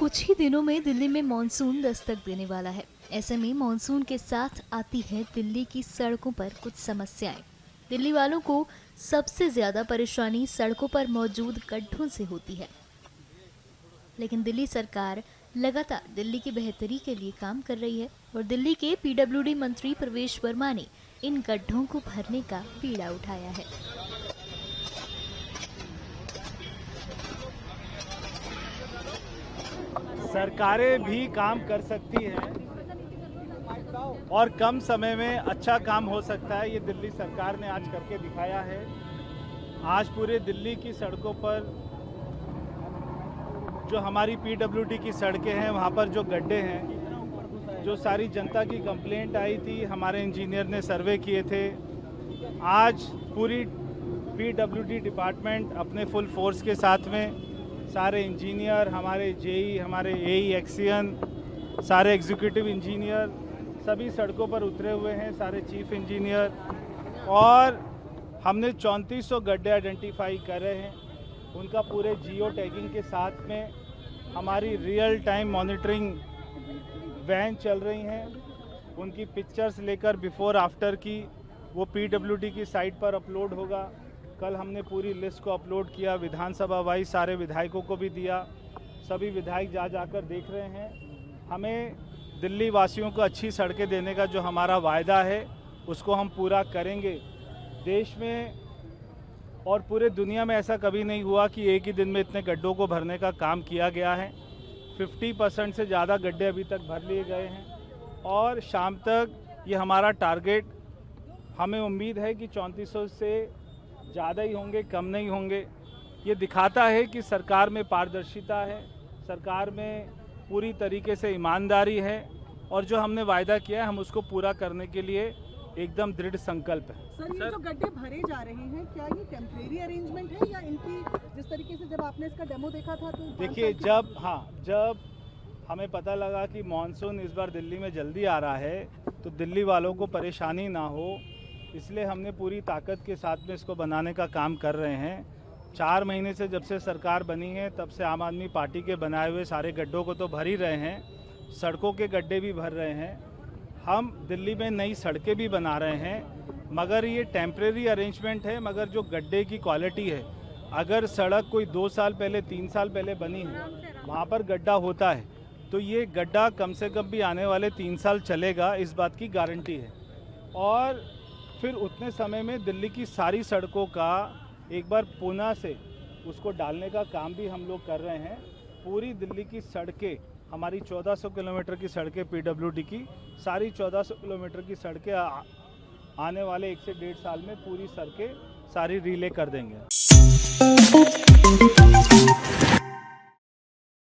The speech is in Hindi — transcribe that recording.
कुछ ही दिनों में दिल्ली में मॉनसून दस्तक देने वाला है। ऐसे में मॉनसून के साथ आती है दिल्ली की सड़कों पर कुछ समस्याएं। दिल्ली वालों को सबसे ज्यादा परेशानी सड़कों पर मौजूद गड्ढों से होती है, लेकिन दिल्ली सरकार लगातार दिल्ली की बेहतरी के लिए काम कर रही है और दिल्ली के पीडब्ल्यूडी मंत्री प्रवेश वर्मा ने इन गड्ढों को भरने का बीड़ा उठाया है। सरकारें भी काम कर सकती हैं और कम समय में अच्छा काम हो सकता है। ये दिल्ली सरकार ने आज करके दिखाया है। आज पूरे दिल्ली की सड़कों पर जो हमारी पीडब्ल्यूडी की सड़कें हैं, वहाँ पर जो गड्ढे हैं, जो सारी जनता की कंप्लेंट आई थी, हमारे इंजीनियर ने सर्वे किए थे। आज पूरी पीडब्ल्यूडी डिपार्टमेंट अपने फुल फोर्स के साथ में, सारे इंजीनियर, हमारे जेई, हमारे एई, एक्सियन, सारे एग्जीक्यूटिव इंजीनियर सभी सड़कों पर उतरे हुए हैं, सारे चीफ इंजीनियर, और हमने 3400 गड्ढे आइडेंटिफाई कर रहे हैं। उनका पूरे जियो टैगिंग के साथ में हमारी रियल टाइम मॉनिटरिंग वैन चल रही हैं। उनकी पिक्चर्स लेकर बिफोर आफ्टर की वो पीडब्ल्यूडी की साइट पर अपलोड होगा। कल हमने पूरी लिस्ट को अपलोड किया, विधानसभा वाइज सारे विधायकों को भी दिया। सभी विधायक जाकर देख रहे हैं। हमें दिल्ली वासियों को अच्छी सड़कें देने का जो हमारा वायदा है उसको हम पूरा करेंगे। देश में और पूरे दुनिया में ऐसा कभी नहीं हुआ कि एक ही दिन में इतने गड्ढों को भरने का काम किया गया है। 50% से ज़्यादा गड्ढे अभी तक भर लिए गए हैं और शाम तक ये हमारा टारगेट, हमें उम्मीद है कि 3400 से ज़्यादा ही होंगे, कम नहीं होंगे। ये दिखाता है कि सरकार में पारदर्शिता है, सरकार में पूरी तरीके से ईमानदारी है और जो हमने वायदा किया है हम उसको पूरा करने के लिए एकदम दृढ़ संकल्प है। सर, ये जो गड्ढे भरे जा रहे हैं, क्या ये टेम्परेरी अरेंजमेंट है या इनकी जिस तरीके से जब आपने इसका डेमो देखा था तो देखिए, जब हमें पता लगा कि मानसून इस बार दिल्ली में जल्दी आ रहा है तो दिल्ली वालों को परेशानी ना हो, इसलिए हमने पूरी ताकत के साथ में इसको बनाने का काम कर रहे हैं। 4 महीने से जब से सरकार बनी है तब से आम आदमी पार्टी के बनाए हुए सारे गड्ढों को तो भर ही रहे हैं, सड़कों के गड्ढे भी भर रहे हैं। हम दिल्ली में नई सड़कें भी बना रहे हैं, मगर ये टेम्परेरी अरेंजमेंट है। मगर जो गड्ढे की क्वालिटी है, अगर सड़क कोई 2 साल पहले 3 साल पहले बनी है, वहाँ पर गड्ढा होता है तो ये गड्ढा कम से कम भी आने वाले 3 साल चलेगा, इस बात की गारंटी है। और फिर उतने समय में दिल्ली की सारी सड़कों का एक बार पुनः से उसको डालने का काम भी हम लोग कर रहे हैं। पूरी दिल्ली की सड़कें, हमारी 1400 किलोमीटर की सड़कें पीडब्ल्यूडी की, सारी 1400 किलोमीटर की सड़कें आने वाले 1 से 1.5 साल में पूरी सड़कें सारी रिले कर देंगे।